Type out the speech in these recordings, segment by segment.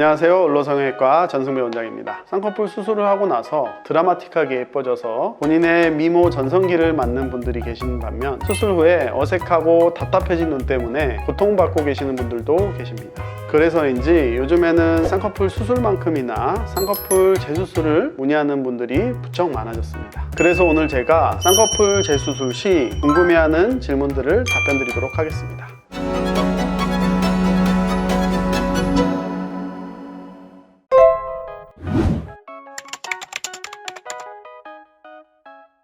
안녕하세요. 을로성형외과 전승배 원장입니다. 쌍꺼풀 수술을 하고 나서 드라마틱하게 예뻐져서 본인의 미모 전성기를 맞는 분들이 계시는 반면 수술 후에 어색하고 답답해진 눈 때문에 고통받고 계시는 분들도 계십니다. 그래서인지 요즘에는 쌍꺼풀 수술만큼이나 쌍꺼풀 재수술을 문의하는 분들이 부쩍 많아졌습니다. 그래서 오늘 제가 쌍꺼풀 재수술 시 궁금해하는 질문들을 답변 드리도록 하겠습니다.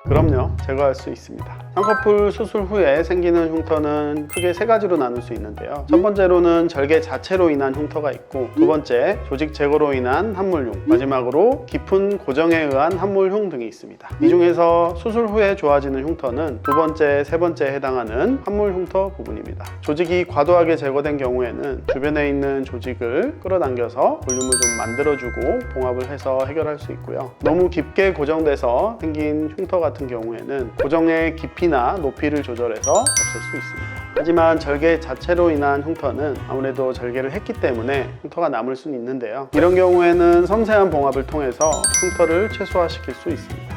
그럼요, 제거할 수 있습니다. 쌍꺼풀 수술 후에 생기는 흉터는 크게 세 가지로 나눌 수 있는데요. 첫 번째로는 절개 자체로 인한 흉터가 있고, 두 번째 조직 제거로 인한 함몰흉, 마지막으로 깊은 고정에 의한 함몰흉 등이 있습니다. 이 중에서 수술 후에 좋아지는 흉터는 두 번째, 세 번째에 해당하는 함몰흉터 부분입니다. 조직이 과도하게 제거된 경우에는 주변에 있는 조직을 끌어당겨서 볼륨을 좀 만들어주고 봉합을 해서 해결할 수 있고요. 너무 깊게 고정돼서 생긴 흉터 같은 경우에는 고정의 깊이나 높이를 조절해서 없앨 수 있습니다. 하지만 절개 자체로 인한 흉터는 아무래도 절개를 했기 때문에 흉터가 남을 수는 있는데요. 이런 경우에는 섬세한 봉합을 통해서 흉터를 최소화시킬 수 있습니다.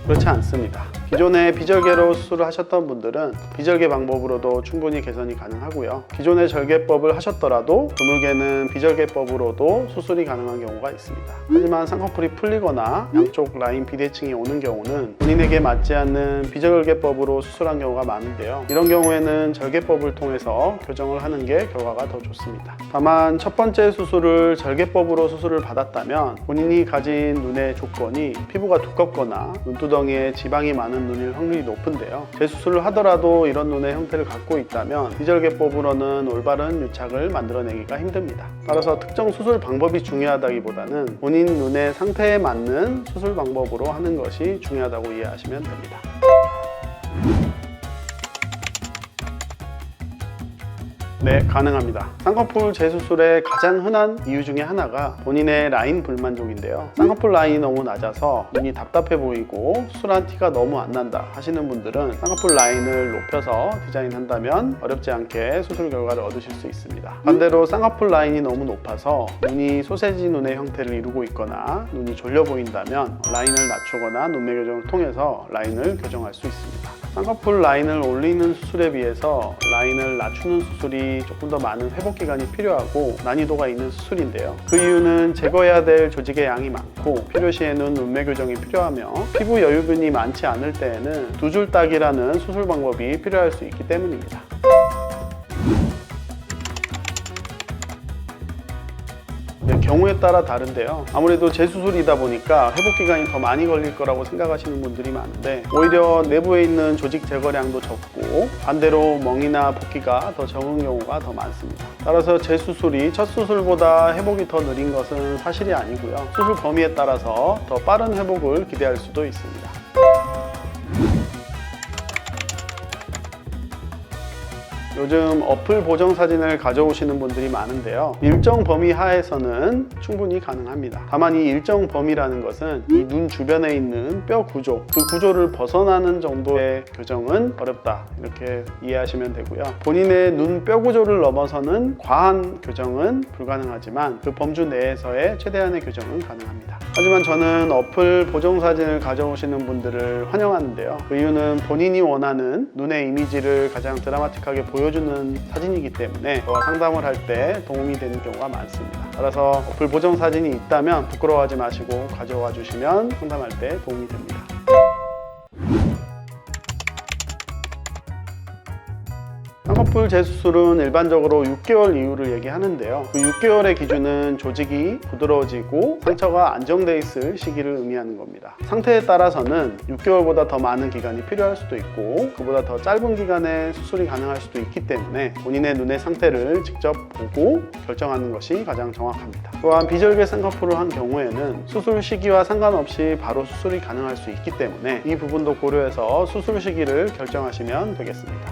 그렇지 않습니다. 기존에 비절개로 수술을 하셨던 분들은 비절개 방법으로도 충분히 개선이 가능하고요. 기존의 절개법을 하셨더라도 드물게는 비절개법으로도 수술이 가능한 경우가 있습니다. 하지만 쌍꺼풀이 풀리거나 양쪽 라인 비대칭이 오는 경우는 본인에게 맞지 않는 비절개법으로 수술한 경우가 많은데요. 이런 경우에는 절개법을 통해서 교정을 하는 게 결과가 더 좋습니다. 다만 첫 번째 수술을 절개법으로 수술을 받았다면 본인이 가진 눈의 조건이 피부가 두껍거나 눈두덩이에 지방이 많은 눈일 확률이 높은데요. 재수술을 하더라도 이런 눈의 형태를 갖고 있다면 비절개법으로는 올바른 유착을 만들어내기가 힘듭니다. 따라서 특정 수술 방법이 중요하다기보다는 본인 눈의 상태에 맞는 수술 방법으로 하는 것이 중요하다고 이해하시면 됩니다. 네, 가능합니다. 쌍꺼풀 재수술의 가장 흔한 이유 중에 하나가 본인의 라인 불만족인데요. 쌍꺼풀 라인이 너무 낮아서 눈이 답답해 보이고 수술한 티가 너무 안 난다 하시는 분들은 쌍꺼풀 라인을 높여서 디자인한다면 어렵지 않게 수술 결과를 얻으실 수 있습니다. 반대로 쌍꺼풀 라인이 너무 높아서 눈이 소세지 눈의 형태를 이루고 있거나 눈이 졸려 보인다면 라인을 낮추거나 눈매 교정을 통해서 라인을 교정할 수 있습니다. 쌍꺼풀 라인을 올리는 수술에 비해서 라인을 낮추는 수술이 조금 더 많은 회복 기간이 필요하고 난이도가 있는 수술인데요. 그 이유는 제거해야 될 조직의 양이 많고 필요시에는 눈매 교정이 필요하며 피부 여유분이 많지 않을 때에는 두 줄 따기라는 수술 방법이 필요할 수 있기 때문입니다. 경우에 따라 다른데요. 아무래도 재수술이다 보니까 회복기간이 더 많이 걸릴 거라고 생각하시는 분들이 많은데 오히려 내부에 있는 조직 제거량도 적고 반대로 멍이나 붓기가 더 적은 경우가 더 많습니다. 따라서 재수술이 첫 수술보다 회복이 더 느린 것은 사실이 아니고요. 수술 범위에 따라서 더 빠른 회복을 기대할 수도 있습니다. 요즘 어플 보정 사진을 가져오시는 분들이 많은데요. 일정 범위 하에서는 충분히 가능합니다. 다만 이 일정 범위라는 것은 이 눈 주변에 있는 뼈 구조, 그 구조를 벗어나는 정도의 교정은 어렵다 이렇게 이해하시면 되고요. 본인의 눈 뼈 구조를 넘어서는 과한 교정은 불가능하지만 그 범주 내에서의 최대한의 교정은 가능합니다. 하지만 저는 어플 보정 사진을 가져오시는 분들을 환영하는데요. 그 이유는 본인이 원하는 눈의 이미지를 가장 드라마틱하게 보여주는 사진이기 때문에 저와 상담을 할 때 도움이 되는 경우가 많습니다. 따라서 어플 보정 사진이 있다면 부끄러워하지 마시고 가져와 주시면 상담할 때 도움이 됩니다. 쌍꺼풀 재수술은 일반적으로 6개월 이후를 얘기하는데요. 그 6개월의 기준은 조직이 부드러워지고 상처가 안정돼 있을 시기를 의미하는 겁니다. 상태에 따라서는 6개월보다 더 많은 기간이 필요할 수도 있고 그보다 더 짧은 기간에 수술이 가능할 수도 있기 때문에 본인의 눈의 상태를 직접 보고 결정하는 것이 가장 정확합니다. 또한 비절개 쌍꺼풀을 한 경우에는 수술 시기와 상관없이 바로 수술이 가능할 수 있기 때문에 이 부분도 고려해서 수술 시기를 결정하시면 되겠습니다.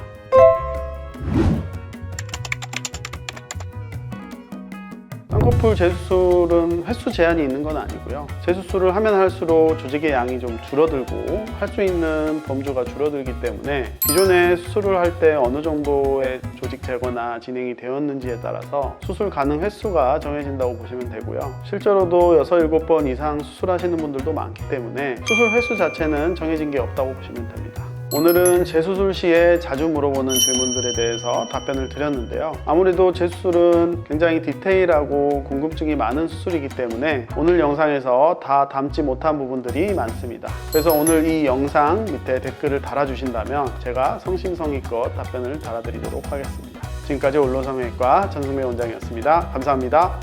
쌍꺼풀 재수술은 횟수 제한이 있는 건 아니고요. 재수술을 하면 할수록 조직의 양이 좀 줄어들고 할 수 있는 범주가 줄어들기 때문에 기존에 수술을 할 때 어느 정도의 조직 제거나 진행이 되었는지에 따라서 수술 가능 횟수가 정해진다고 보시면 되고요. 실제로도 6, 7번 이상 수술하시는 분들도 많기 때문에 수술 횟수 자체는 정해진 게 없다고 보시면 됩니다. 오늘은 재수술 시에 자주 물어보는 질문들에 대해서 답변을 드렸는데요. 아무래도 재수술은 굉장히 디테일하고 궁금증이 많은 수술이기 때문에 오늘 영상에서 다 담지 못한 부분들이 많습니다. 그래서 오늘 이 영상 밑에 댓글을 달아주신다면 제가 성심성의껏 답변을 달아드리도록 하겠습니다. 지금까지 원로성형외과 전승배 원장이었습니다. 감사합니다.